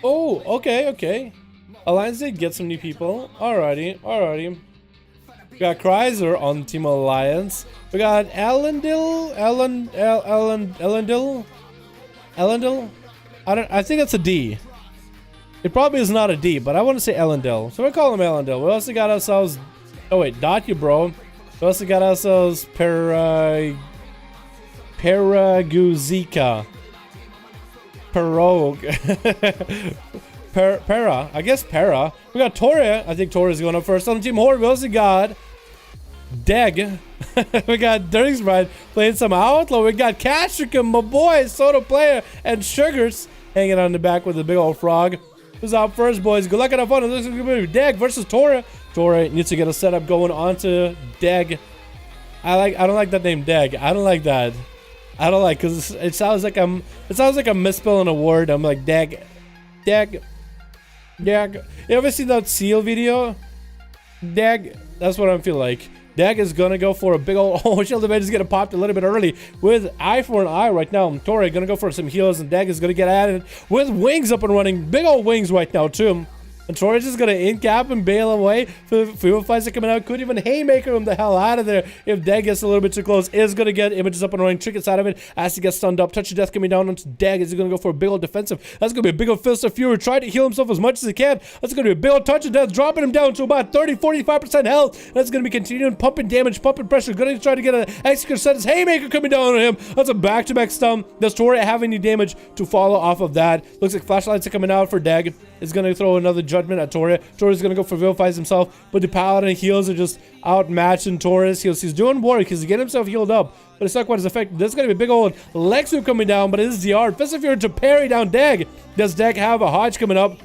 Oh, okay. Alliance did get some new people. Alrighty. We got Cries on Team Alliance. We got Elendil. I think it's a D. It probably is not a D, but I want to say Elendil. So we call him Elendil. We also got ourselves. Oh wait, dot you, bro. We also got ourselves Paraguzika. Perog. Para. I guess Para. We got Toria. I think Toria's going up first. On Team Horde, we also got Deg. We got Dirk's Bride playing some Outlaw. We got Ketchikan, my boy, Soda player, and Sugars hanging on the back with the big old frog. Who's out first, boys? Good luck and have fun. It looks like it's Deg versus Toria. Toria needs to get a setup going onto Deg. I don't like that name, Deg. I don't like that. I don't like, because it sounds like I'm misspelling a word. I'm like Deg. You ever see that seal video? Dag. That's what I feel like. Dag is gonna go for a big old. Oh, Shield Event is gonna pop a little bit early with eye for an eye right now. Toria gonna go for some heals, and Dag is gonna get at it with wings up and running. Big old wings right now too. And Toria's just gonna in-cap and bail away. Fuel fights are coming out. Could even haymaker him the hell out of there if Dag gets a little bit too close. Is gonna get images up and running. Trinkets out of it as he gets stunned up. Touch of death coming down onto Dag. Is he gonna go for a big old defensive? That's gonna be a big old fist of fury. Try to heal himself as much as he can. That's gonna be a big old touch of death, dropping him down to about 30-45% health. That's gonna be continuing pumping damage, pumping pressure. Gonna try to get an execute set. His haymaker coming down on him. That's a back-to-back stun. Does Toria have any damage to follow off of that? Looks like flashlights are coming out for Dag. Is gonna throw another judgment at Toria. Toria's gonna go for Vilifies himself, but the Paladin heals are just outmatching Toria's heals. He's doing work because he get himself healed up, but it's not quite as effective. There's gonna be a big old leg sweep coming down, but it is the art. Fist of Fury to parry down Dag. Does Dag have a Hodge coming up?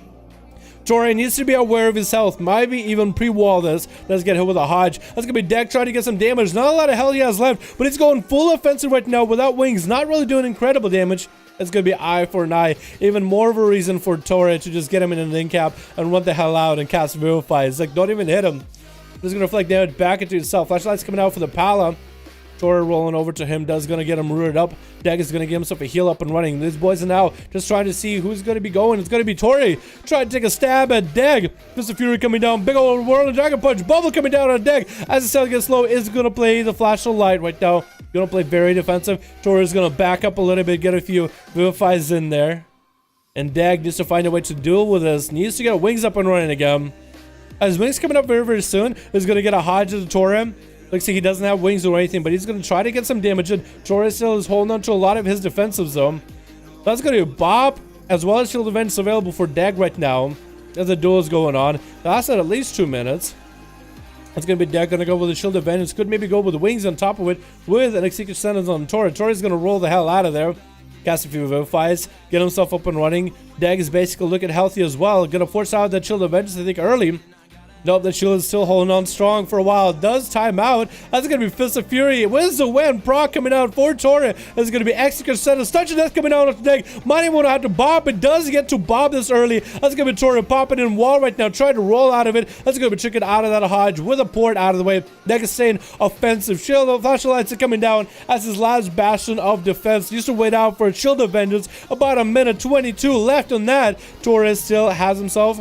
Toria needs to be aware of his health. Maybe even pre-wall this. Let's get hit with a Hodge. That's gonna be Dag trying to get some damage. Not a lot of health he has left, but he's going full offensive right now without wings. Not really doing incredible damage. It's going to be eye for an eye. Even more of a reason for Toria to just get him in an in-cap and run the hell out and cast Vilify. It's like, don't even hit him. This is going to reflect damage back into itself. Flashlight's coming out for the Pala. Toria rolling over to him. Does going to get him rooted up. Dag is going to give himself a heal up and running. These boys are now just trying to see who's going to be going. It's going to be Toria. Trying to take a stab at Dag. Fist of Fury coming down. Big old Whirl and Dragon Punch. Bubble coming down on Dag. As the cell gets low, is going to play the Flash of Light right now. Gonna play very defensive. Toria's gonna back up a little bit, get a few Vilifies in there. And Dag needs to find a way to duel with us. Needs to get wings up and running again. His wings coming up very, very soon. He's gonna get a Hodge to Toria. Looks like he doesn't have wings or anything, but he's gonna try to get some damage in. Toria still is holding on to a lot of his defensive zone. That's gonna be a bop, as well as shield events available for Dag right now. As the duel is going on. That's at least 2 minutes. It's going to be Dag going to go with the shield advantage. Could maybe go with the wings on top of it with an execute sentence on Toria. Toria's going to roll the hell out of there. Cast a few Vilifies. Get himself up and running. Dag is basically looking healthy as well. Going to force out that shield advantage, I think, early. Nope, the shield is still holding on strong for a while. It does time out. That's going to be Fist of Fury. Where's the win? Proc coming out for Toria. That's going to be Execute Sentence. Touch of Death coming out of the Dag. Might even want to have to bob. It does get to bob this early. That's going to be Toria popping in wall right now. Trying to roll out of it. That's going to be chicken out of that Hodge with a port out of the way. Dag is staying offensive. Shield of Flashlights are coming down as his last bastion of defense. Used to wait out for a Shield of Vengeance. About a minute 22 left on that. Toria still has himself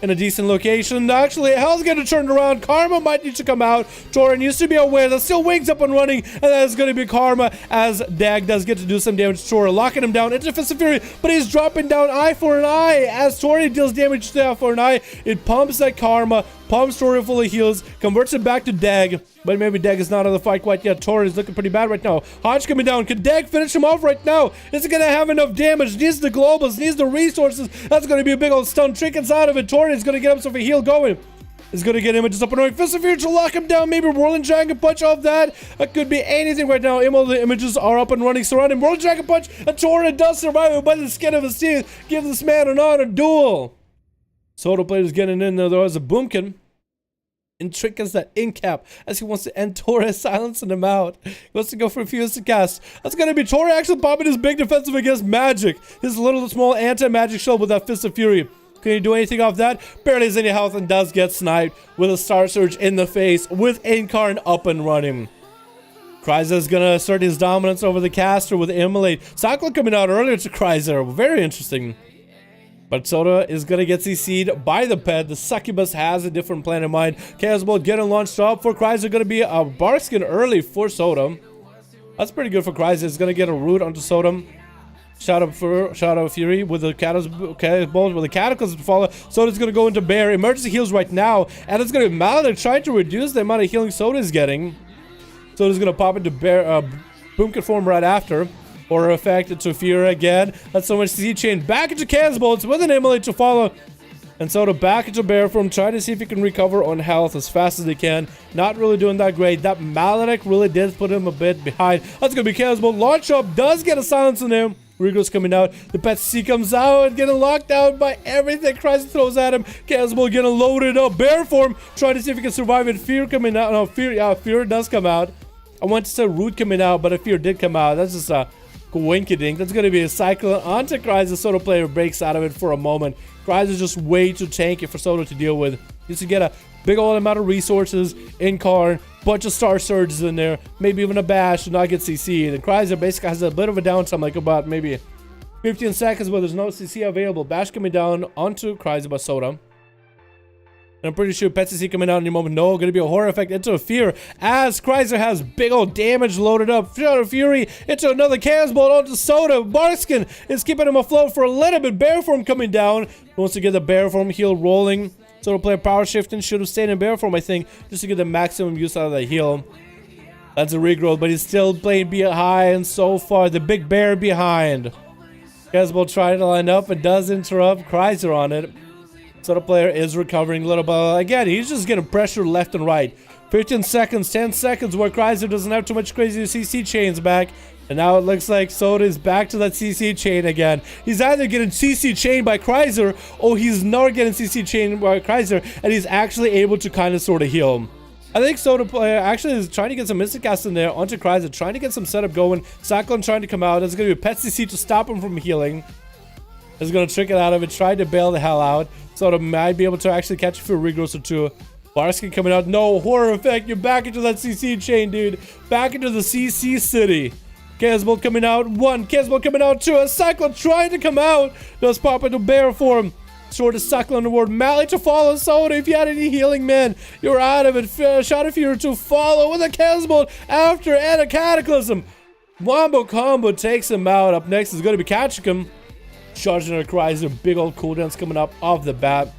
in a decent location. Actually, hell's gonna turn around. Karma might need to come out. Toria needs to be aware. There's still wings up and running, and that's gonna be Karma as Dag does get to do some damage to Toria, locking him down into Fist of Fury, but he's dropping down eye for an eye as Toria deals damage to eye for an eye. It pumps that Karma, pumps Toria full of heals, converts it back to Dag, but maybe Dag is not on the fight quite yet. Toria is looking pretty bad right now. Hodge coming down. Can Dag finish him off right now? Is he gonna have enough damage? Needs the globals, needs the resources. That's gonna be a big old stun. Trinkets out of it. Toria is gonna get himself a heal going. Is gonna get images up and running. Fist of Fury to lock him down. Maybe Whirling Dragon Punch off that. That could be anything right now. All the images are up and running. Surrounding Whirling Dragon Punch. And Toria does survive it by the skin of his teeth. Give this man an honor duel. Soda players getting in there. There was a Boomkin. intricate as that in-cap as he wants to end Toria, silencing him out. He wants to go for a fuse to cast. That's going to be Toria actually popping his big defensive against magic. His little small anti-magic shield with that Fist of Fury. Can he do anything off that? Barely has any health and does get sniped with a Star Surge in the face with Incarn up and running. Cries is going to assert his dominance over the caster with Immolate. Cyclone coming out earlier to Cries there. Very interesting. But Soda is going to get CC'd by the pet. The Succubus has a different plan in mind. Chaos Bolt getting launched up for Cries. Are going to be a Barkskin early for Sodam. That's pretty good for Cries. It's going to get a root onto Sodam. Shadow of Fury with the Chaos Bolt with the Cataclysm follow. Soda's going to go into Bear. Emergency heals right now. And it's going to be Maledict trying to reduce the amount of healing Soda is getting. Soda's going to pop into Bear, Boomkit form right after. Horror effect into Fury again. That's so much CC chain. Back into Chaos Bolts with an Immolate to follow. And Soda back into Bear form. Trying to see if he can recover on health as fast as he can. Not really doing that great. That Maledict really did put him a bit behind. That's going to be Chaos Bolt. Launch up does get a silence in him. Rigo's coming out. The Pet C comes out. Getting locked out by everything Cries throws at him. Chaos Bolt getting loaded up. Bear form. Trying to see if he can survive it. Fear coming out. No, Fear does come out. I want to say Root coming out, but a Fear did come out. That's just a coinkydink. That's going to be a cycle onto Cries. The Soda player breaks out of it for a moment. Cries is just way too tanky for Soda to deal with. Just to get a big old amount of resources, Incarn, bunch of Star Surges in there, maybe even a Bash to not get CC'd. And Cries basically has a bit of a downtime, like about maybe 15 seconds where there's no CC available. Bash coming down onto Cries by Soda. And I'm pretty sure Pet CC coming out in a moment. No, going to be a Horror effect into a Fear as Chrysler has big old damage loaded up. Shadow Fury into another Chaos Bolt onto Soda. Barkskin is keeping him afloat for a little bit. Bear form coming down. He wants to get the Bear form heal rolling. Soda player power shifting. Should have stayed in Bear form, I think, just to get the maximum use out of the heal. That's a regrowth, but he's still playing behind so far. The big bear behind. Chaos Bolt trying to line up and does interrupt. Chrysler on it. Soda player is recovering a little bit. Again, he's just getting pressure left and right. 15 seconds, 10 seconds where Chrysler doesn't have too much crazy CC chains back. And now it looks like Soda is back to that CC chain again. He's either getting CC chained by Chrysler or he's not getting CC chained by Chrysler and he's actually able to kind of sort of heal him. I think Soda player actually is trying to get some Mystic Cast in there onto Chrysler, trying to get some setup going. Cyclone trying to come out. There's going to be a Pet CC to stop him from healing. Is going to trick it out of it, try to bail the hell out. Soda might be able to actually catch a few regrowths or two. Barskin coming out. No, Horror effect. You're back into that CC chain, dude. Back into the CC city. Chaos Bolt coming out. One. Chaos Bolt coming out. Two. A Cyclone trying to come out. Does pop into Bear form. Sword of Cyclone reward. Mally to follow Soda. If you had any healing, man, you're out of it. Shadow Fury to follow with a Chaos Bolt after and a Cataclysm. Wombo combo takes him out. Up next is going to be Ketchikan. Charging her Chrysler, big old cooldowns coming up off the bat.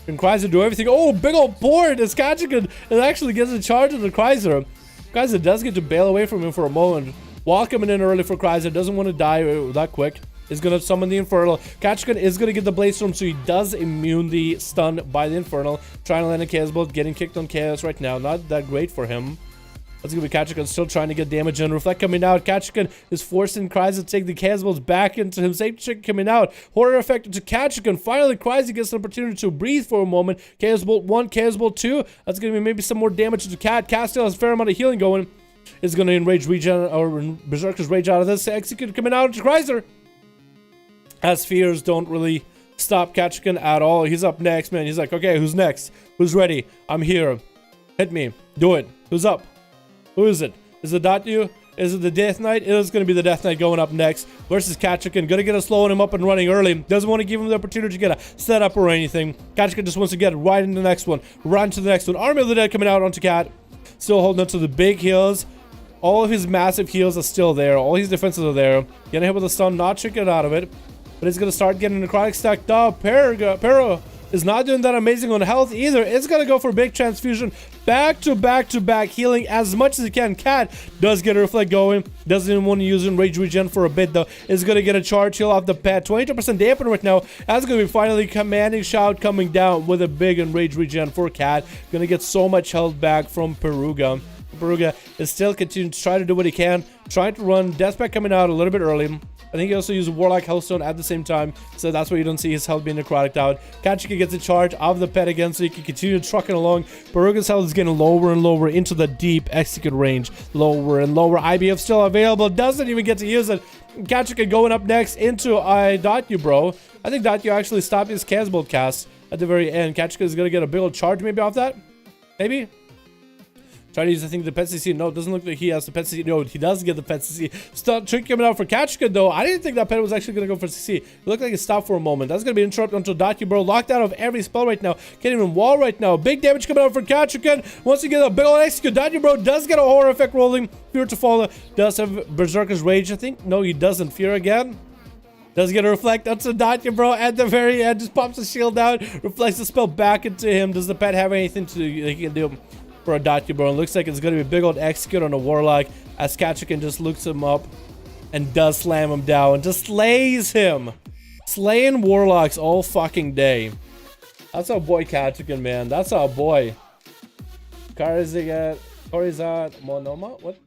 Can Chrysler do everything? Oh, big old port as Ketchikan actually gets in charge of the Chrysler. Chrysler does get to bail away from him for a moment. Wall coming in early for Chrysler, doesn't want to die that quick. Is going to summon the Infernal. Ketchikan is going to get the Blaze Storm, so he does immune the stun by the Infernal. Trying to land a Chaos Bolt, getting kicked on Chaos right now. Not that great for him. That's going to be Ketchikan still trying to get damage in. Reflect coming out. Ketchikan is forcing Cries to take the Chaos Bolts back into him. Safe Chick coming out. Horror effect into Ketchikan. Finally, Cries gets an opportunity to breathe for a moment. Chaos Bolt 1, Chaos Bolt 2. That's going to be maybe some more damage to Cat. Cat still has a fair amount of healing going. Is going to enrage Regen or Berserker's Rage out of this. Execute coming out into Chrysler. As fears don't really stop Ketchikan at all. He's up next, man. He's like, okay, who's next? Who's ready? I'm here. Hit me. Do it. Who's up? Who is it? Is it not you? Is it the Death Knight? It is going to be the Death Knight going up next versus Ketchikan. Going to get a slowing him up and running early. Doesn't want to give him the opportunity to get a setup or anything. Ketchikan just wants to get right into the next one. Run to the next one. Army of the Dead coming out onto Cat. Still holding on to the big heals. All of his massive heals are still there. All his defenses are there. Getting hit with a stun. Not tricking out of it. But he's going to start getting the necrotic stacked up. Pero is not doing that amazing on health either. It's going to go for big transfusion. Back to back healing as much as he can. Cat does get a reflect going. Doesn't even want to use Rage Regen for a bit though. Is going to get a charge heal off the pet. 22% dampen right now. That's going to be finally commanding shout coming down with a big Enrage Regen for Cat. Going to get so much health back from Peruga. Baruga is still continuing to try to do what he can. Trying to run Deathpack coming out a little bit early. I think he also used Warlock Hellstone at the same time, so that's why you don't see his health being necrotic out. Ketchikan gets in charge of the pet again, so he can continue trucking along. Baruga's health is getting lower and lower into the deep execute range. Lower and lower. IBF still available. Doesn't even get to use it. Ketchikan going up next into Dotyu, bro. I think Dotyu actually stopped his Casbolt cast at the very end. Ketchikan is going to get a big old charge maybe off that. Maybe. Try to use, I think, the pet CC. No, it doesn't look like he has the pet CC. No, he does get the pet CC. Still trick coming out for Ketchikan, though. I didn't think that pet was actually going to go for CC. It looked like it stopped for a moment. That's going to be interrupted until Dotyu, bro. Locked out of every spell right now. Can't even wall right now. Big damage coming out for Ketchikan. Once you get a big old execute, Dotyu, bro, does get a horror effect rolling. Fear to fall. Does have Berserker's Rage, I think. No, he doesn't. Fear again. Does get a reflect onto Dotyu, bro, at the very end. Just pops the shield down. Reflects the spell back into him. Does the pet have anything to he can do for a Dotyu, bro? It looks like it's going to be a big old execute on a Warlock as Ketchikan just looks him up and does slam him down. Just slays him. Slaying Warlocks all fucking day. That's our boy Ketchikan, man. That's our boy. Cries again. Horizon Monoma? What?